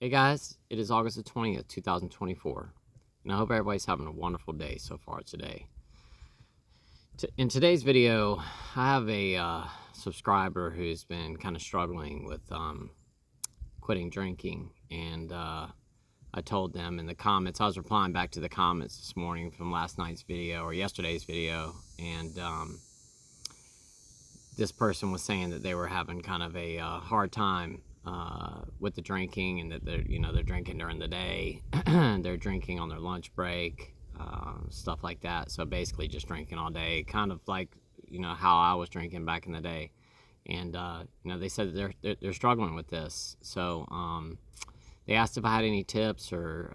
Hey guys, it is August the 20th, 2024, and I hope everybody's having a wonderful day so far today. In today's video, I have a subscriber who's been kind of struggling with quitting drinking, and I told them in the comments, I was replying back to the comments this morning from last night's video or yesterday's video, and this person was saying that they were having kind of a hard time with the drinking, and that they're drinking during the day, they're drinking on their lunch break, stuff like that. So basically just drinking all day, kind of like how I was drinking back in the day. And they said that they're struggling with this. So they asked if I had any tips or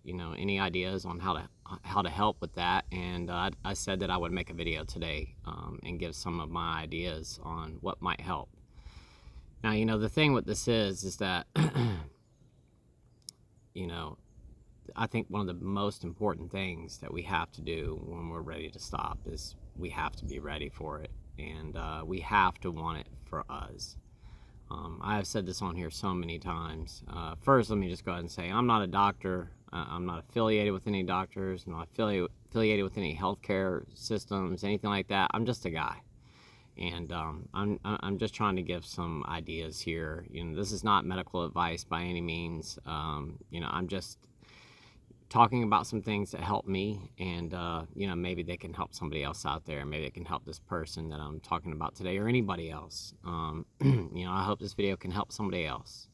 any ideas on how to help with that, and I said that I would make a video today and give some of my ideas on what might help. Now, the thing with this is that, I think one of the most important things that we have to do when we're ready to stop is we have to be ready for it, and we have to want it for us. I have said this on here so many times. First, let me just go ahead and say I'm not a doctor. I'm not affiliated with any doctors. I'm not affiliated with any healthcare systems, anything like that. I'm just a guy. And I'm just trying to give some ideas here. This is not medical advice by any means. I'm just talking about some things that help me, and maybe they can help somebody else out there. Maybe it can help this person that I'm talking about today, or anybody else. I hope this video can help somebody else.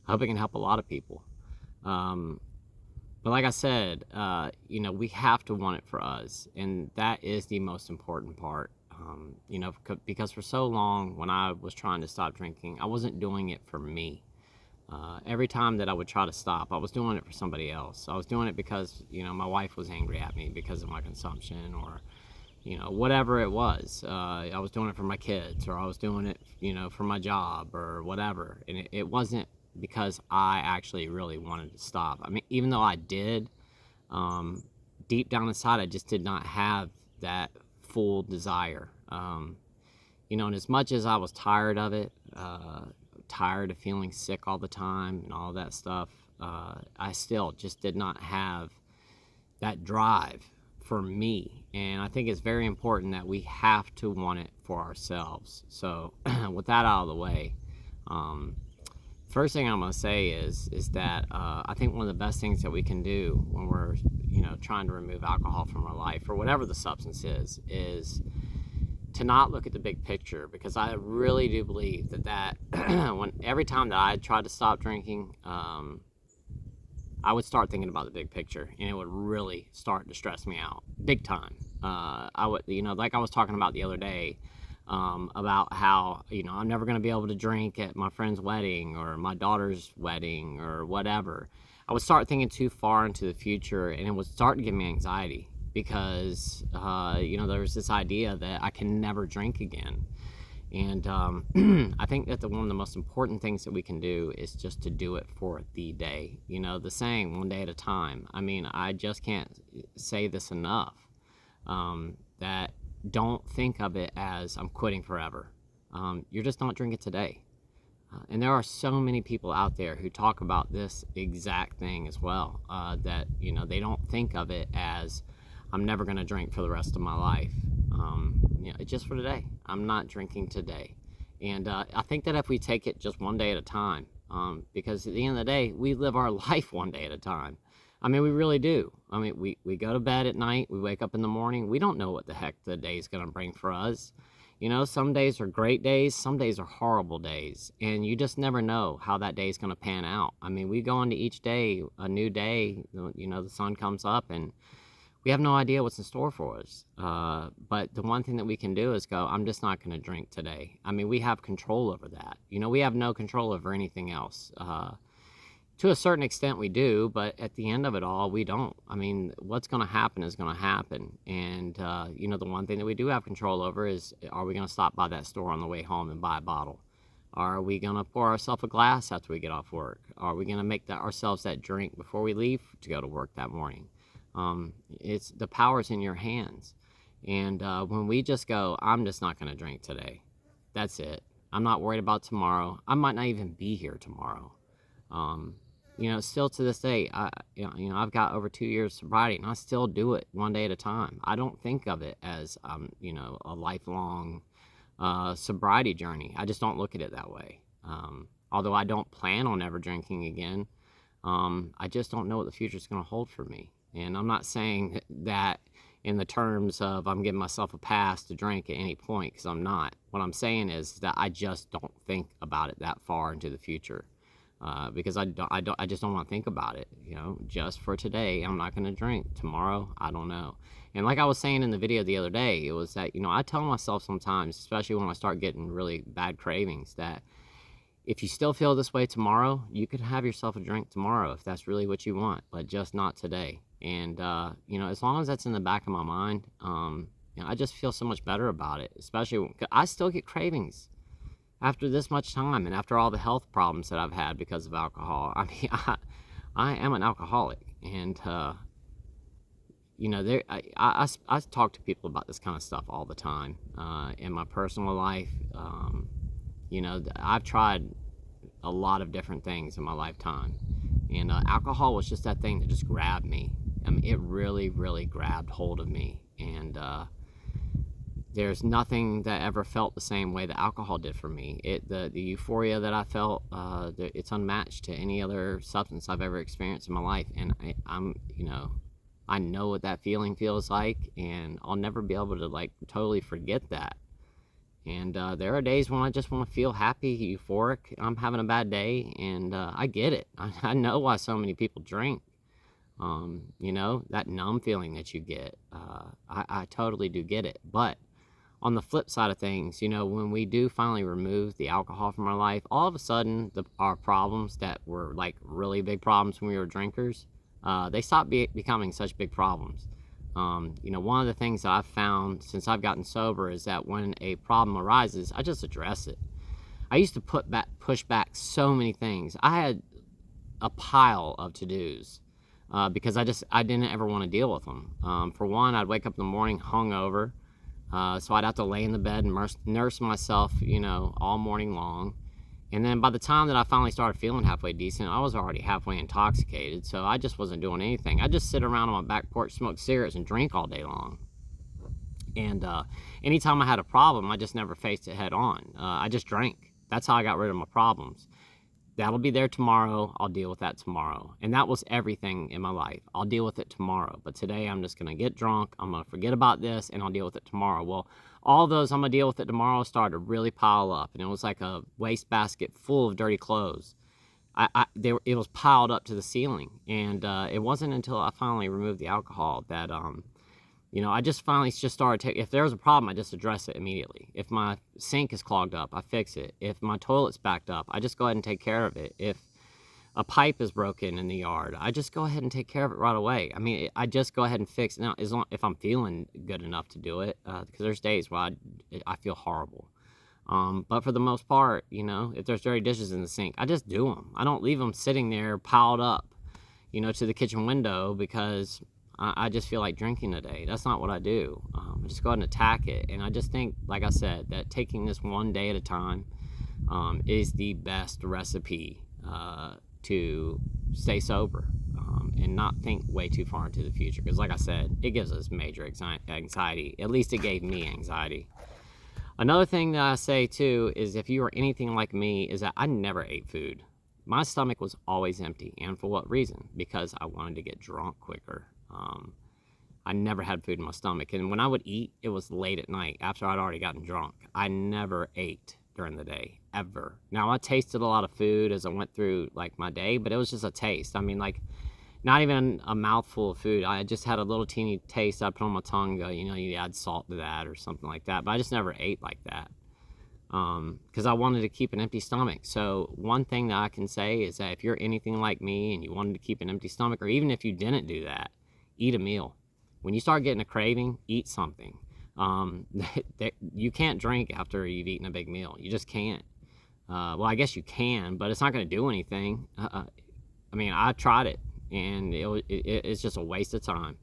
I hope it can help a lot of people. But like I said, we have to want it for us, and that is the most important part. Because for so long when I was trying to stop drinking, I wasn't doing it for me. Every time that I would try to stop, I was doing it for somebody else. I was doing it because, my wife was angry at me because of my consumption, or, whatever it was. I was doing it for my kids, or I was doing it, for my job or whatever. And it wasn't because I actually really wanted to stop. I mean, even though I did, deep down inside, I just did not have that full desire. And as much as I was tired of it, tired of feeling sick all the time and all that stuff, I still just did not have that drive for me. And I think it's very important that we have to want it for ourselves. So with that out of the way, first thing I'm going to say is that I think one of the best things that we can do when we're trying to remove alcohol from our life, or whatever the substance is to not look at the big picture. Because I really do believe that every time that I tried to stop drinking, I would start thinking about the big picture, and it would really start to stress me out big time. I would, like I was talking about the other day, about how, I'm never going to be able to drink at my friend's wedding or my daughter's wedding or whatever. I would start thinking too far into the future, and it would start to give me anxiety because, there was this idea that I can never drink again. And I think that one of the most important things that we can do is just to do it for the day. The saying, one day at a time. I mean, I just can't say this enough, that don't think of it as I'm quitting forever. You're just not drinking today. And there are so many people out there who talk about this exact thing as well, that, they don't think of it as I'm never going to drink for the rest of my life. It's just for today. I'm not drinking today. And I think that if we take it just one day at a time, because at the end of the day, we live our life one day at a time. I mean, we really do. I mean, we go to bed at night, we wake up in the morning, we don't know what the heck the day is going to bring for us. Some days are great days, some days are horrible days, and you just never know how that day is going to pan out. I mean, we go into each day, a new day, the sun comes up, and we have no idea what's in store for us. But the one thing that we can do is go, I'm just not going to drink today. I mean, we have control over that. We have no control over anything else. To a certain extent we do, but at the end of it all, we don't. I mean, what's going to happen is going to happen. And, the one thing that we do have control over is, are we going to stop by that store on the way home and buy a bottle? Are we going to pour ourselves a glass after we get off work? Are we going to make ourselves that drink before we leave to go to work that morning? It's the power's in your hands. And when we just go, I'm just not going to drink today. That's it. I'm not worried about tomorrow. I might not even be here tomorrow. still to this day, I've got over 2 years sobriety, and I still do it one day at a time. I don't think of it as, a lifelong sobriety journey. I just don't look at it that way. Although I don't plan on ever drinking again, I just don't know what the future is going to hold for me. And I'm not saying that in the terms of I'm giving myself a pass to drink at any point, because I'm not. What I'm saying is that I just don't think about it that far into the future, because I just don't want to think about it. Just for today, I'm not going to drink. Tomorrow, I don't know. And like I was saying in the video the other day, it was that I tell myself sometimes, especially when I start getting really bad cravings, that if you still feel this way tomorrow, you could have yourself a drink tomorrow if that's really what you want, but just not today. And, as long as that's in the back of my mind, I just feel so much better about it, especially because I still get cravings after this much time and after all the health problems that I've had because of alcohol. I mean, I am an alcoholic, and, I talk to people about this kind of stuff all the time in my personal life. I've tried a lot of different things in my lifetime, and alcohol was just that thing that just grabbed me. I mean, it really, really grabbed hold of me, and there's nothing that ever felt the same way that alcohol did for me. The euphoria that I felt, it's unmatched to any other substance I've ever experienced in my life, and I know what that feeling feels like, and I'll never be able to totally forget that. And there are days when I just want to feel happy, euphoric. I'm having a bad day, and I get it. I know why so many people drink. That numb feeling that you get. I totally do get it. But on the flip side of things, when we do finally remove the alcohol from our life, all of a sudden our problems that were really big problems when we were drinkers, they stop becoming such big problems. One of the things that I've found since I've gotten sober is that when a problem arises, I just address it. I used to push back so many things. I had a pile of to-dos because I didn't ever want to deal with them. For one, I'd wake up in the morning hungover, so I'd have to lay in the bed and nurse myself, all morning long. And then by the time that I finally started feeling halfway decent, I was already halfway intoxicated, so I just wasn't doing anything. I just sit around on my back porch, smoke cigarettes, and drink all day long. And anytime I had a problem, I just never faced it head on. I just drank. That's how I got rid of my problems. That'll be there tomorrow. I'll deal with that tomorrow. And that was everything in my life. I'll deal with it tomorrow. But today I'm just going to get drunk. I'm going to forget about this, and I'll deal with it tomorrow. Well, all those I'm going to deal with it tomorrow started to really pile up. And it was like a wastebasket full of dirty clothes. It was piled up to the ceiling. And it wasn't until I finally removed the alcohol that I just finally just started if there was a problem, I just address it immediately. If my sink is clogged up, I fix it. If my toilet's backed up, I just go ahead and take care of it. If a pipe is broken in the yard, I just go ahead and take care of it right away. I mean, I just go ahead and fix it. Now, if I'm feeling good enough to do it, because there's days where I feel horrible. But for the most part, if there's dirty dishes in the sink, I just do them. I don't leave them sitting there piled up, to the kitchen window because I just feel like drinking today. That's not what I do. I just go ahead and attack it. And I just think, like I said, that taking this one day at a time is the best recipe to stay sober and not think way too far into the future. Because like I said, it gives us major anxiety. At least it gave me anxiety. Another thing that I say too is if you are anything like me is that I never ate food. My stomach was always empty. And for what reason? Because I wanted to get drunk quicker. I never had food in my stomach, and when I would eat, it was late at night after I'd already gotten drunk. I never ate during the day, ever. Now, I tasted a lot of food as I went through my day, but it was just a taste. I mean, not even a mouthful of food. I just had a little teeny taste I'd put on my tongue and go, you add salt to that or something like that, but I just never ate like that because I wanted to keep an empty stomach. So one thing that I can say is that if you're anything like me and you wanted to keep an empty stomach, or even if you didn't do that, eat a meal. When you start getting a craving, eat something. You can't drink after you've eaten a big meal. You just can't. Well, I guess you can, but it's not going to do anything. I mean, I tried it, and it's just a waste of time.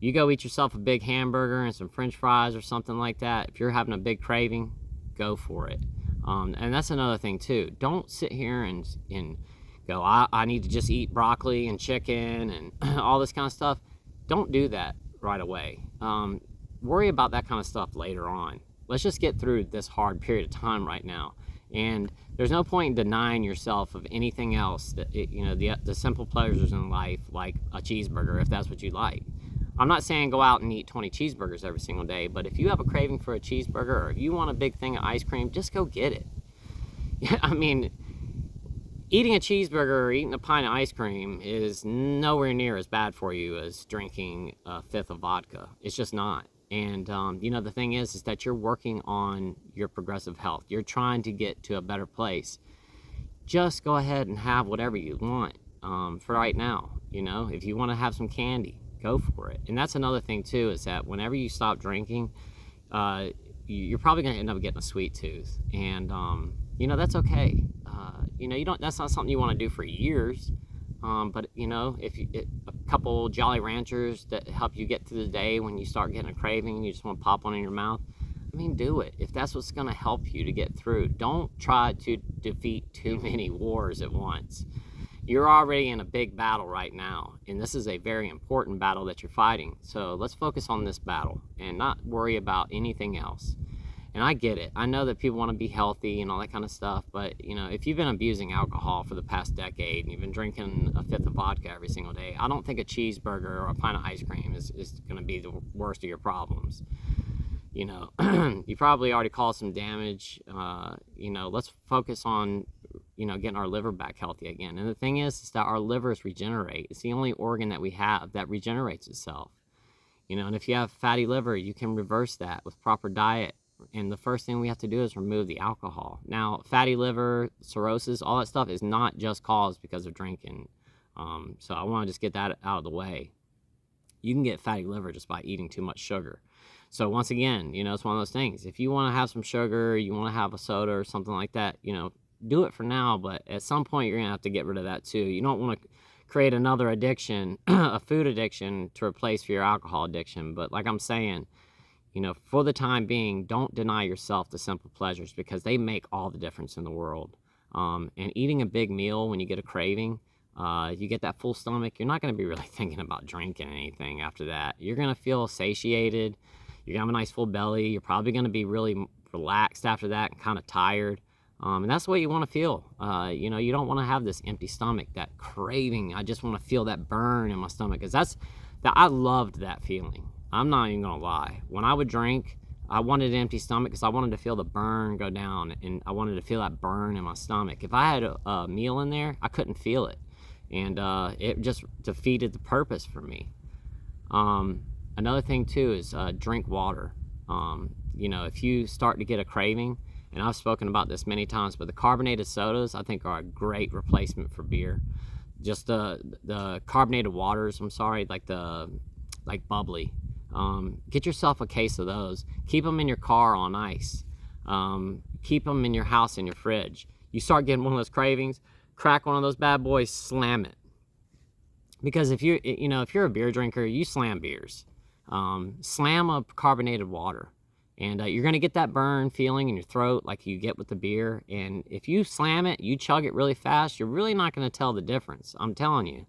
You go eat yourself a big hamburger and some french fries or something like that. If you're having a big craving, go for it. And that's another thing, too. Don't sit here and go, I need to just eat broccoli and chicken and all this kind of stuff. Don't do that right away. Worry about that kind of stuff later on. Let's just get through this hard period of time right now. And there's no point in denying yourself of anything else that, the simple pleasures in life, like a cheeseburger, if that's what you like. I'm not saying go out and eat 20 cheeseburgers every single day, but if you have a craving for a cheeseburger or if you want a big thing of ice cream, just go get it. I mean, eating a cheeseburger or eating a pint of ice cream is nowhere near as bad for you as drinking a fifth of vodka. It's just not. And, the thing is that you're working on your progressive health. You're trying to get to a better place. Just go ahead and have whatever you want for right now. If you want to have some candy, go for it. And that's another thing, too, is that whenever you stop drinking, you're probably going to end up getting a sweet tooth. And, that's okay. That's not something you want to do for years. But if a couple Jolly Ranchers that help you get through the day when you start getting a craving and you just want to pop one in your mouth, do it. If that's what's going to help you to get through, don't try to defeat too many wars at once. You're already in a big battle right now, and this is a very important battle that you're fighting. So let's focus on this battle and not worry about anything else. And I get it. I know that people want to be healthy and all that kind of stuff, but if you've been abusing alcohol for the past decade and you've been drinking a fifth of vodka every single day, I don't think a cheeseburger or a pint of ice cream is going to be the worst of your problems. You probably already caused some damage. Let's focus on getting our liver back healthy again. And the thing is that our livers regenerate. It's the only organ that we have that regenerates itself. And if you have fatty liver, you can reverse that with proper diet. And the first thing we have to do is remove the alcohol. Now, fatty liver, cirrhosis, all that stuff is not just caused because of drinking. So I want to just get that out of the way. You can get fatty liver just by eating too much sugar. So once again, it's one of those things. If you want to have some sugar, you want to have a soda or something like that, do it for now. But at some point, you're going to have to get rid of that too. You don't want to create another addiction, a food addiction, to replace for your alcohol addiction. But like I'm saying, for the time being, don't deny yourself the simple pleasures because they make all the difference in the world. And eating a big meal when you get a craving, you get that full stomach, you're not going to be really thinking about drinking anything after that. You're going to feel satiated. You're going to have a nice full belly. You're probably going to be really relaxed after that and kind of tired. And that's what you want to feel. You don't want to have this empty stomach, that craving. I just want to feel that burn in my stomach because I loved that feeling. I'm not even going to lie. When I would drink, I wanted an empty stomach because I wanted to feel the burn go down, and I wanted to feel that burn in my stomach. If I had a meal in there, I couldn't feel it, and it just defeated the purpose for me. Another thing, too, is drink water. If you start to get a craving, and I've spoken about this many times, but the carbonated sodas, I think, are a great replacement for beer. Just the carbonated waters, like bubbly. Get yourself a case of those. Keep them in your car on ice. Keep them in your house in your fridge. You start getting one of those cravings, crack one of those bad boys, slam it. Because if you're a beer drinker, you slam beers. Slam a carbonated water, and you're gonna get that burn feeling in your throat like you get with the beer. And if you slam it, you chug it really fast, you're really not gonna tell the difference. I'm telling you.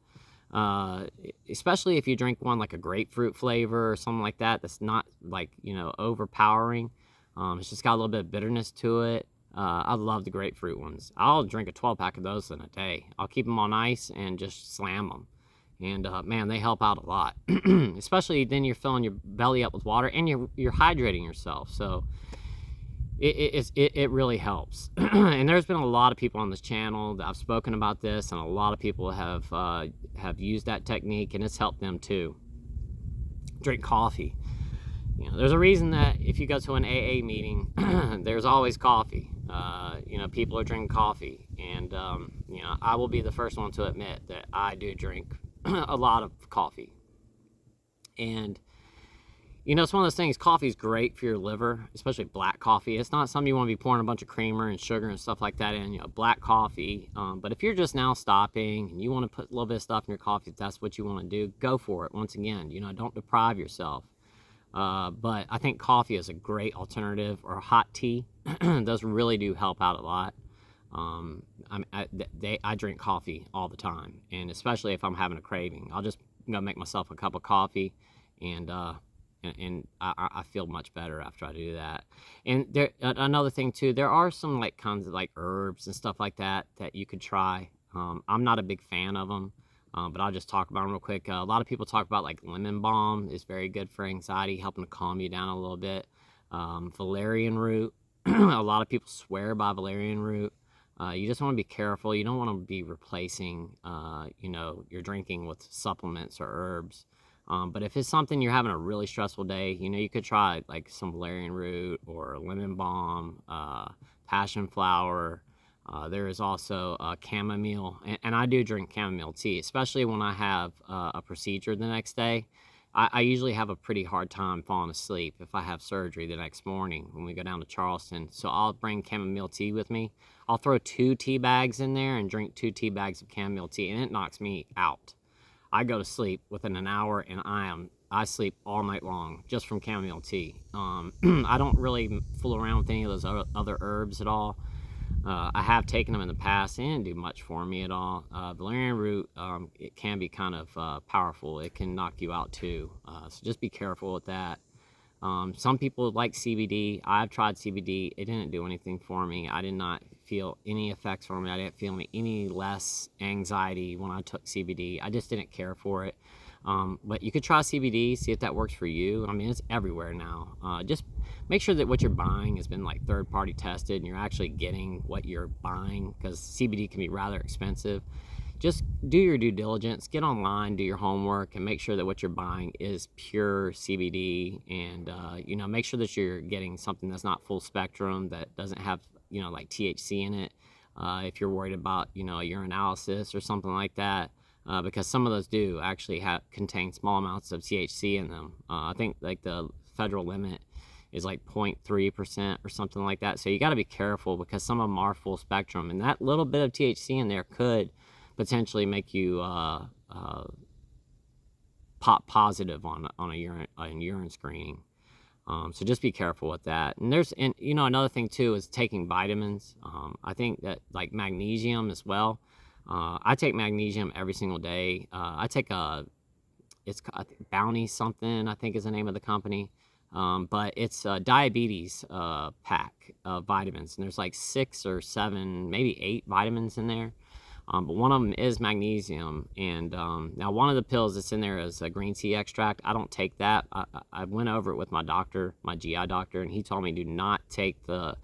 Especially if you drink one like a grapefruit flavor or something like that, that's not overpowering. It's just got a little bit of bitterness to it. I love the grapefruit ones. I'll drink a 12-pack of those in a day. I'll keep them on ice and just slam them. And man, they help out a lot. Especially then you're filling your belly up with water and you're hydrating yourself. So it really helps. And there's been a lot of people on this channel that I've spoken about this, and a lot of people have used that technique, and it's helped them too. Drink coffee. There's a reason that if you go to an AA meeting, there's always coffee. People are drinking coffee, and I will be the first one to admit that I do drink a lot of coffee. And it's one of those things. Coffee is great for your liver, especially black coffee. It's not something you want to be pouring a bunch of creamer and sugar and stuff like that in. Black coffee. But if you're just now stopping and you want to put a little bit of stuff in your coffee, if that's what you want to do, go for it. Once again, don't deprive yourself. But I think coffee is a great alternative, or hot tea. Those really do help out a lot. I drink coffee all the time, and especially if I'm having a craving, I'll just make myself a cup of coffee, and I feel much better after I do that. And there another thing too, there are some like kinds of like herbs and stuff like that that you could try. I'm not a big fan of them, but I'll just talk about them real quick. A lot of people talk about like lemon balm is very good for anxiety, helping to calm you down a little bit. Valerian root, a lot of people swear by valerian root. You just want to be careful. You don't want to be replacing, your drinking with supplements or herbs. But if it's something you're having a really stressful day, you could try like some valerian root or lemon balm, passion flower. There is also chamomile, and I do drink chamomile tea, especially when I have a procedure the next day. I usually have a pretty hard time falling asleep if I have surgery the next morning when we go down to Charleston. So I'll bring chamomile tea with me. I'll throw 2 tea bags in there and drink 2 tea bags of chamomile tea, and it knocks me out. I go to sleep within an hour, and I sleep all night long just from chamomile tea. I don't really fool around with any of those other herbs at all. I have taken them in the past. They didn't do much for me at all. Valerian root, it can be kind of powerful. It can knock you out too. So just be careful with that. Some people like CBD. I've tried CBD. It didn't do anything for me. I did not feel any effects from it. I didn't feel any less anxiety when I took CBD. I just didn't care for it. But you could try CBD, see if that works for you. I mean, it's everywhere now. Just make sure that what you're buying has been like third-party tested and you're actually getting what you're buying, because CBD can be rather expensive. Just do your due diligence, get online, do your homework, and make sure that what you're buying is pure CBD. And make sure that you're getting something that's not full spectrum, that doesn't have like THC in it. If you're worried about a urinalysis or something like that. Because some of those do actually contain small amounts of THC in them. I think like the federal limit is like 0.3% or something like that. So you got to be careful, because some of them are full spectrum, and that little bit of THC in there could potentially make you pop positive on a urine screening. So just be careful with that. And another thing too is taking vitamins. I think that like magnesium as well. I take magnesium every single day. I take it's Bounty something, I think is the name of the company. But it's a diabetes pack of vitamins. And there's like 6 or 7, maybe 8 vitamins in there. But one of them is magnesium. And now one of the pills that's in there is a green tea extract. I don't take that. I went over it with my doctor, my GI doctor, and he told me do not take the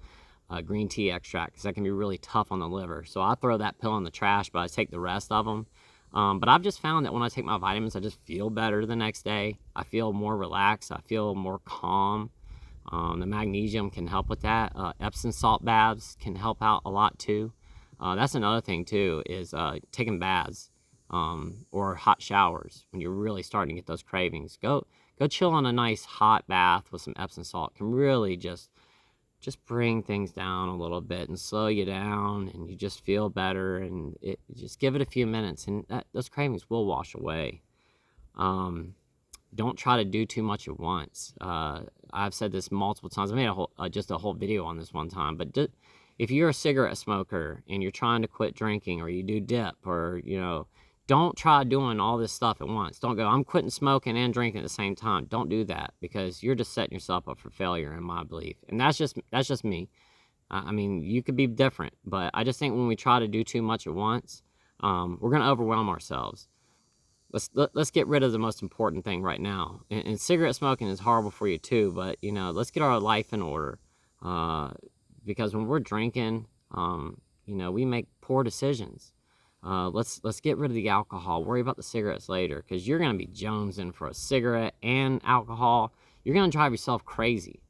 green tea extract, because that can be really tough on the liver. So I throw that pill in the trash, but I take the rest of them. But I've just found that when I take my vitamins, I just feel better the next day. I feel more relaxed. I feel more calm. The magnesium can help with that. Epsom salt baths can help out a lot too. That's another thing too, is taking baths or hot showers when you're really starting to get those cravings. Go chill in a nice hot bath with some Epsom salt. Can really just bring things down a little bit and slow you down, and you just feel better. And just give it a few minutes, and those cravings will wash away. Don't try to do too much at once. I've said this multiple times. I made a whole video on this one time. But if you're a cigarette smoker and you're trying to quit drinking, or you do dip, or don't try doing all this stuff at once. Don't go, I'm quitting smoking and drinking at the same time. Don't do that, because you're just setting yourself up for failure, in my belief. And that's just me. I mean, you could be different, but I just think when we try to do too much at once, we're going to overwhelm ourselves. Let's get rid of the most important thing right now. And cigarette smoking is horrible for you too, but let's get our life in order. Because when we're drinking, we make poor decisions. Let's get rid of the alcohol. Worry about the cigarettes later, because you're going to be jonesing for a cigarette and alcohol. You're going to drive yourself crazy.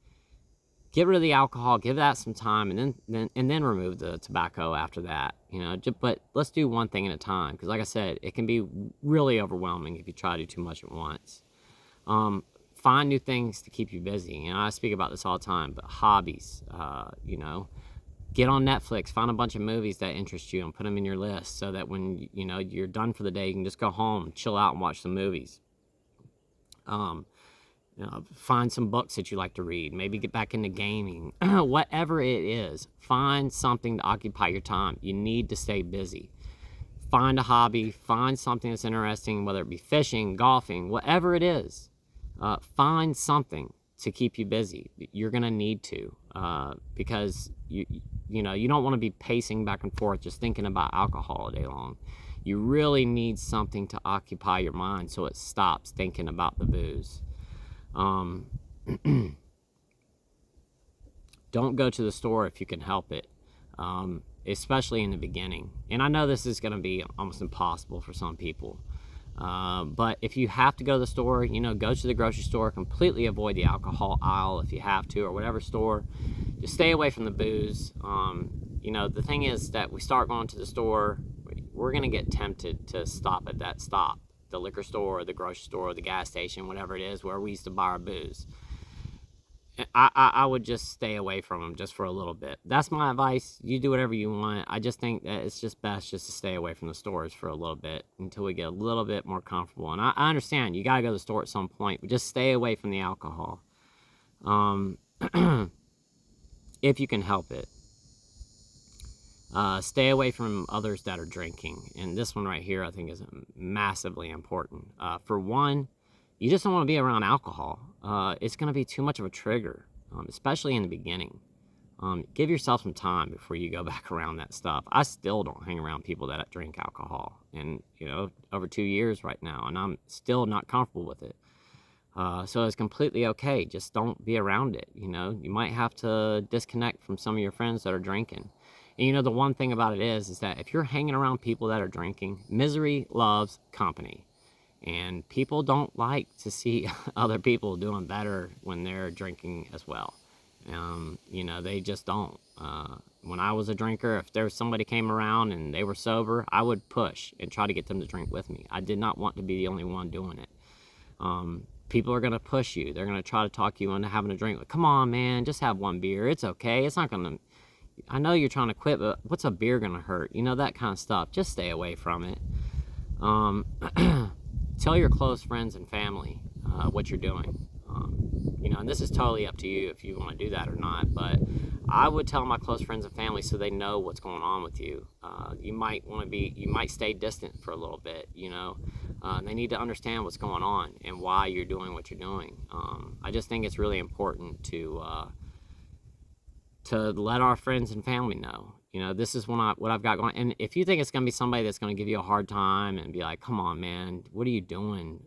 Get rid of the alcohol, give that some time, and then remove the tobacco after that. But let's do one thing at a time, because like I said, it can be really overwhelming if you try to do too much at once. Find new things to keep you busy. I speak about this all the time, but hobbies, get on Netflix, find a bunch of movies that interest you and put them in your list, so that when you're done for the day, you can just go home, chill out, and watch some movies. Find some books that you like to read. Maybe get back into gaming. Whatever it is, find something to occupy your time. You need to stay busy. Find a hobby. Find something that's interesting, whether it be fishing, golfing, whatever it is. Find something to keep you busy. You're gonna need to, because you don't want to be pacing back and forth just thinking about alcohol all day long. You really need something to occupy your mind so it stops thinking about the booze. Don't go to the store if you can help it, especially in the beginning. And I know this is going to be almost impossible for some people. But if you have to go to the store, go to the grocery store, completely avoid the alcohol aisle if you have to, or whatever store. Just stay away from the booze. The thing is that we start going to the store, we're going to get tempted to stop at that stop, the liquor store, or the grocery store, or the gas station, whatever it is, where we used to buy our booze. I would just stay away from them just for a little bit. That's my advice. You do whatever you want. I just think that it's just best just to stay away from the stores for a little bit until we get a little bit more comfortable. And I understand you got to go to the store at some point, but just stay away from the alcohol, if you can help it. Stay away from others that are drinking. And this one right here I think is massively important. For one, you just don't want to be around alcohol. It's going to be too much of a trigger, especially in the beginning. Give yourself some time before you go back around that stuff. I still don't hang around people that drink alcohol, and over 2 years right now, and I'm still not comfortable with it. So it's completely okay. Just don't be around it. You might have to disconnect from some of your friends that are drinking. And the one thing about it is that if you're hanging around people that are drinking, misery loves company. And people don't like to see other people doing better when they're drinking as well. They just don't. When I was a drinker, if there was somebody came around and they were sober, I would push and try to get them to drink with me. I did not want to be the only one doing it. People are going to push you. They're going to try to talk you into having a drink. Like, come on, man, just have one beer. It's okay. It's not going to... I know you're trying to quit, but what's a beer going to hurt? That kind of stuff. Just stay away from it. Tell your close friends and family what you're doing. And this is totally up to you if you want to do that or not. But I would tell my close friends and family so they know what's going on with you. You might stay distant for a little bit. They need to understand what's going on and why you're doing what you're doing. I just think it's really important to let our friends and family know. This is what I've got going. And if you think it's going to be somebody that's going to give you a hard time and be like, come on, man, what are you doing?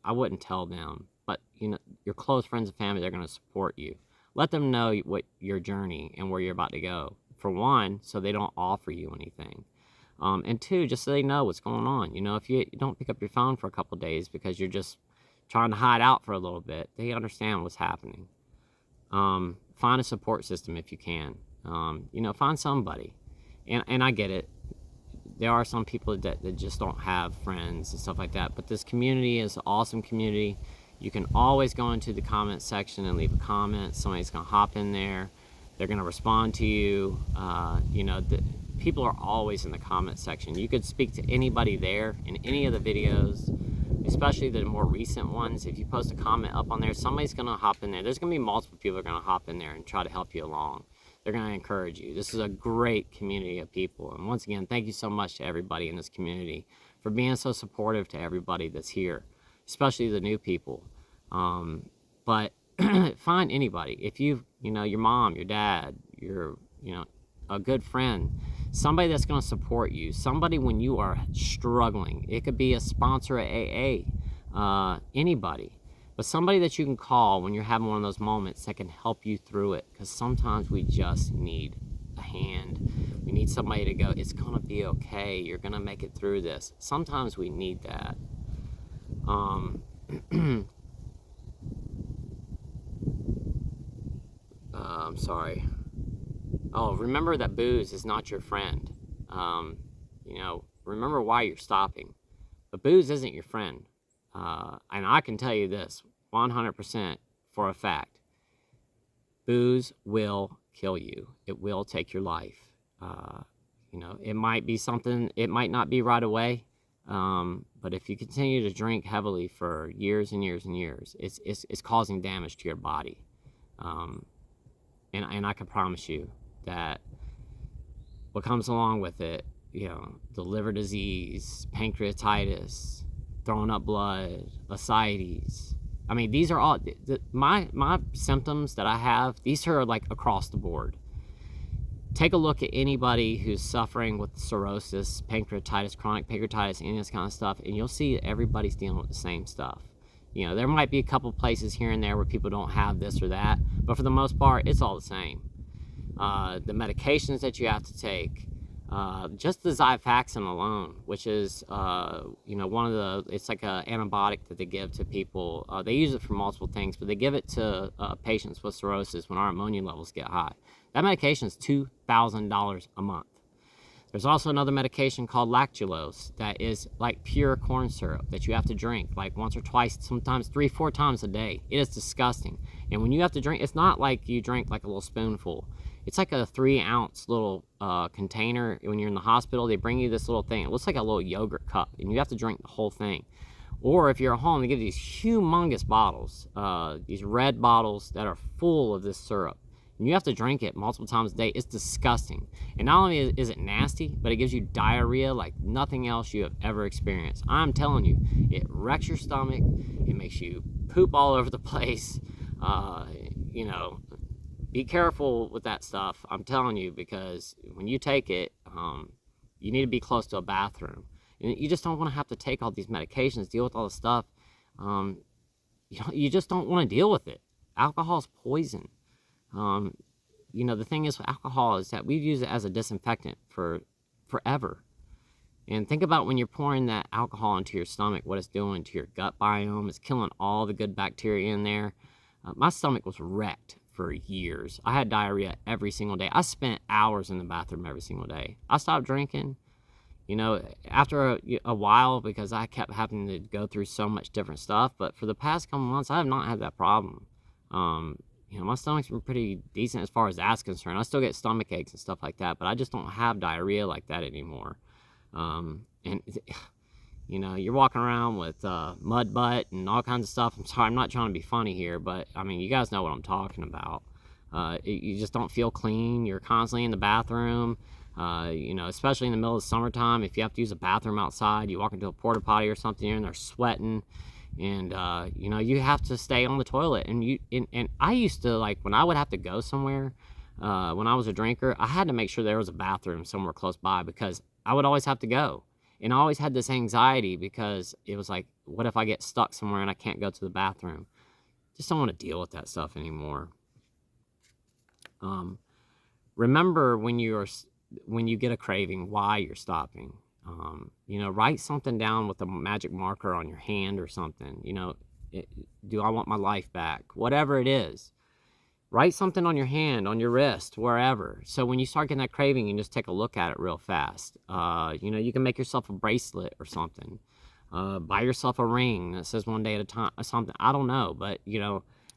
I wouldn't tell them. But, your close friends and family, they're going to support you. Let them know what your journey and where you're about to go. For one, so they don't offer you anything. And two, just so they know what's going on. If you don't pick up your phone for a couple of days because you're just trying to hide out for a little bit, they understand what's happening. Find a support system if you can. Find somebody. And I get it. There are some people that just don't have friends and stuff like that. But this community is an awesome community. You can always go into the comment section and leave a comment. Somebody's going to hop in there. They're going to respond to you. People are always in the comment section. You could speak to anybody there in any of the videos, especially the more recent ones. If you post a comment up on there, somebody's going to hop in there. There's going to be multiple people that are going to hop in there and try to help you along. They're going to encourage you. This is a great community of people. And once again, thank you so much to everybody in this community for being so supportive to everybody that's here, especially the new people. But find anybody. If your mom, your dad, a good friend, somebody that's going to support you, somebody when you are struggling. It could be a sponsor at AA, anybody. But somebody that you can call when you're having one of those moments that can help you through it. Because sometimes we just need a hand. We need somebody to go, it's going to be okay. You're going to make it through this. Sometimes we need that. I'm sorry. Oh, remember that booze is not your friend. Remember why you're stopping. But booze isn't your friend. And I can tell you this 100% for a fact. Booze will kill you. It will take your life. It might be something, it might not be right away. But if you continue to drink heavily for years and years and years, it's causing damage to your body. Um, and I can promise you that what comes along with it, the liver disease, pancreatitis, throwing up blood, ascites. I mean, these are all my symptoms that I have. These are like across the board. Take a look at anybody who's suffering with cirrhosis, pancreatitis, chronic pancreatitis, any of this kind of stuff, and you'll see that everybody's dealing with the same stuff. There might be a couple places here and there where people don't have this or that, but for the most part, it's all the same. The medications that you have to take, just the Xifaxan alone, which is, it's like an antibiotic that they give to people. They use it for multiple things, but they give it to patients with cirrhosis when our ammonia levels get high. That medication is $2,000 a month. There's also another medication called lactulose that is like pure corn syrup that you have to drink like once or twice, sometimes 3-4 times a day. It is disgusting. And when you have to drink, it's not like you drink like a little spoonful. It's like a 3-ounce little container. When you're in the hospital, they bring you this little thing. It looks like a little yogurt cup, and you have to drink the whole thing. Or if you're at home, they give you these humongous bottles, these red bottles that are full of this syrup. And you have to drink it multiple times a day. It's disgusting. And not only is it nasty, but it gives you diarrhea like nothing else you have ever experienced. I'm telling you, it wrecks your stomach. It makes you poop all over the place. Be careful with that stuff. I'm telling you, because when you take it, you need to be close to a bathroom. And you just don't want to have to take all these medications, deal with all the stuff. You just don't want to deal with it. Alcohol is poison. The thing is with alcohol is that we've used it as a disinfectant for forever. And think about when you're pouring that alcohol into your stomach, what it's doing to your gut biome. It's killing all the good bacteria in there. My stomach was wrecked for years. I had diarrhea every single day. I spent hours in the bathroom every single day. I stopped drinking, after a while, because I kept having to go through so much different stuff. But for the past couple months, I have not had that problem. My stomach's been pretty decent as far as that's concerned. I still get stomach aches and stuff like that, but I just don't have diarrhea like that anymore. You're walking around with mud butt and all kinds of stuff. I'm sorry, I'm not trying to be funny here, but I mean, you guys know what I'm talking about. You just don't feel clean. You're constantly in the bathroom, especially in the middle of the summertime. If you have to use a bathroom outside, you walk into a porta potty or something, you're in there sweating. And, you have to stay on the toilet. And I used to, like, when I would have to go somewhere, when I was a drinker, I had to make sure there was a bathroom somewhere close by, because I would always have to go. And I always had this anxiety, because it was like, what if I get stuck somewhere and I can't go to the bathroom? Just don't want to deal with that stuff anymore. Remember when you get a craving, why you're stopping. Write something down with a magic marker on your hand or something. Do I want my life back? Whatever it is. Write something on your hand, on your wrist, wherever. So when you start getting that craving, you can just take a look at it real fast. You can make yourself a bracelet or something. Buy yourself a ring that says one day at a time or something. I don't know, but,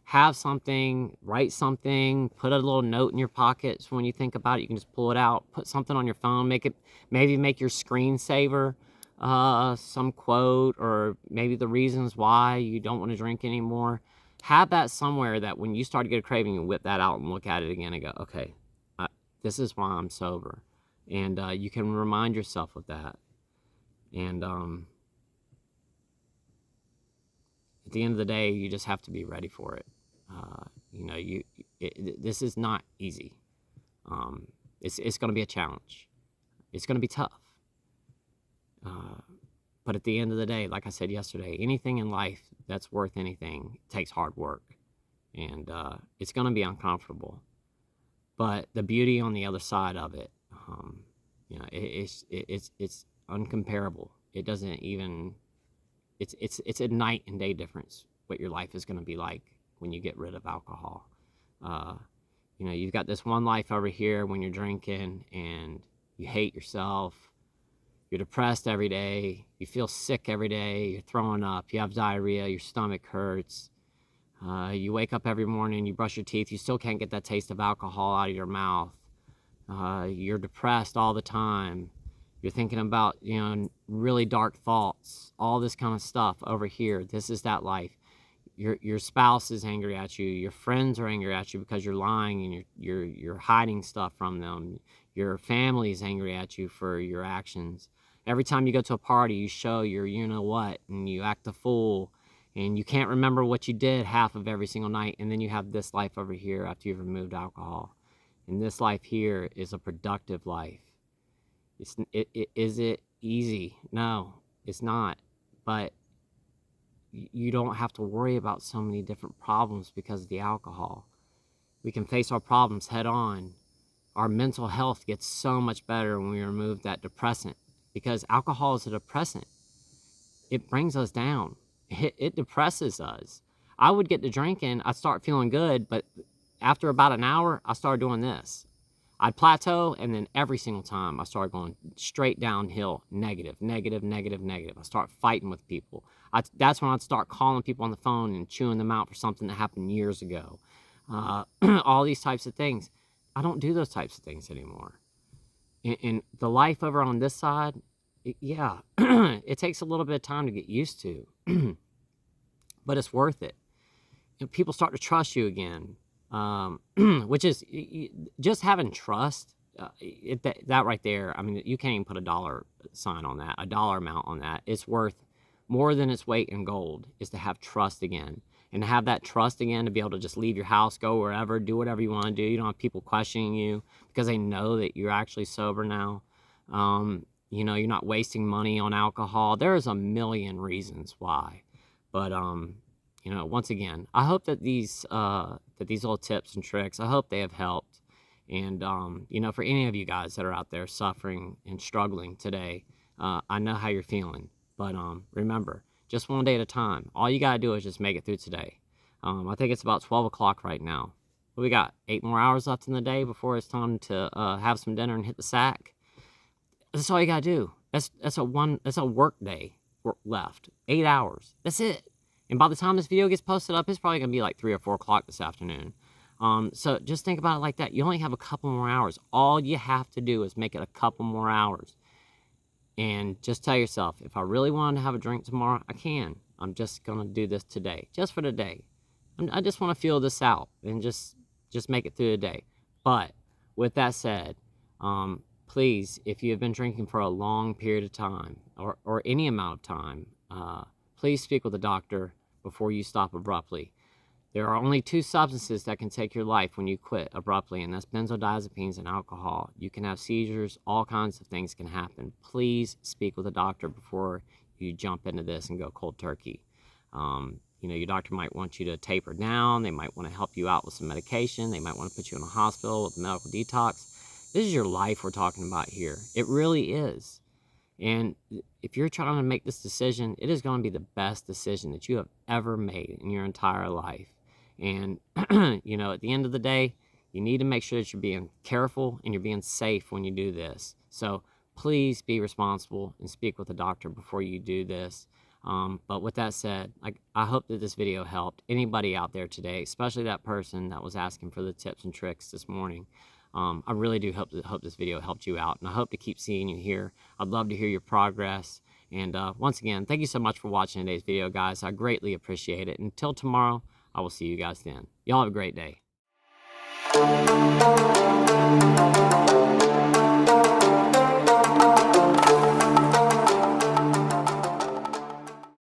have something, write something, put a little note in your pocket so when you think about it, you can just pull it out, put something on your phone, maybe make your screensaver some quote, or maybe the reasons why you don't want to drink anymore. Have that somewhere that when you start to get a craving, you whip that out and look at it again and go, okay, this is why I'm sober. And you can remind yourself of that. And at the end of the day, you just have to be ready for it. This is not easy. It's going to be a challenge. It's going to be tough. But at the end of the day, like I said yesterday, anything in life that's worth anything takes hard work. And it's going to be uncomfortable. But the beauty on the other side of it, it's uncomparable. It doesn't even... It's a night and day difference what your life is going to be like when you get rid of alcohol. You've got this one life over here when you're drinking and you hate yourself. You're depressed every day. You feel sick every day. You're throwing up. You have diarrhea. Your stomach hurts. You wake up every morning. You brush your teeth. You still can't get that taste of alcohol out of your mouth. You're depressed all the time. You're thinking about, really dark thoughts, all this kind of stuff over here. This is that life. Your spouse is angry at you. Your friends are angry at you because you're lying and you're hiding stuff from them. Your family is angry at you for your actions. Every time you go to a party, you show your you know what, and you act a fool, and you can't remember what you did half of every single night. And then you have this life over here after you've removed alcohol, and this life here is a productive life. Is it easy? No, it's not. But you don't have to worry about so many different problems because of the alcohol. We can face our problems head on. Our mental health gets so much better when we remove that depressant, because alcohol is a depressant. It brings us down. It depresses us. I would get to drinking, I'd start feeling good, but after about an hour, I started doing this. I'd plateau, and then every single time I started going straight downhill, negative, negative, negative, negative. I start fighting with people. That's when I'd start calling people on the phone and chewing them out for something that happened years ago. All these types of things. I don't do those types of things anymore. And the life over on this side, yeah, it takes a little bit of time to get used to, but it's worth it. People start to trust you again. Which is just having trust. That right there, I mean, you can't even put a dollar sign on that, a dollar amount on that. It's worth more than its weight in gold, is to have trust again. And to have that trust again, to be able to just leave your house, go wherever, do whatever you want to do. You don't have people questioning you because they know that you're actually sober now. You're not wasting money on alcohol. There's a million reasons why. But once again, I hope that these little tips and tricks, I hope they have helped. And for any of you guys that are out there suffering and struggling today, I know how you're feeling. But remember, just one day at a time. All you gotta do is just make it through today. I think it's about 12 o'clock right now. We got 8 more hours left in the day before it's time to have some dinner and hit the sack. That's all you gotta do. That's a work day left. 8 hours. That's it. And by the time this video gets posted up, it's probably gonna be like 3 or 4 o'clock this afternoon. So just think about it like that. You only have a couple more hours. All you have to do is make it a couple more hours. And just tell yourself, if I really wanted to have a drink tomorrow, I can. I'm just gonna do this today, just for the day. I just want to feel this out and just make it through the day. But with that said, please, if you have been drinking for a long period of time or any amount of time, please speak with a doctor before you stop abruptly. There are only 2 substances that can take your life when you quit abruptly, and that's benzodiazepines and alcohol. You can have seizures, all kinds of things can happen. Please speak with a doctor before you jump into this and go cold turkey. Your doctor might want you to taper down. They might want to help you out with some medication. They might want to put you in a hospital with a medical detox. This is your life we're talking about here. It really is. And if you're trying to make this decision, it is going to be the best decision that you have ever made in your entire life. And, at the end of the day, you need to make sure that you're being careful and you're being safe when you do this. So please be responsible and speak with a doctor before you do this. But with that said, I hope that this video helped anybody out there today, especially that person that was asking for the tips and tricks this morning. I really do hope this video helped you out, and I hope to keep seeing you here. I'd love to hear your progress. And once again, thank you so much for watching today's video, guys. I greatly appreciate it. Until tomorrow, I will see you guys then. Y'all have a great day.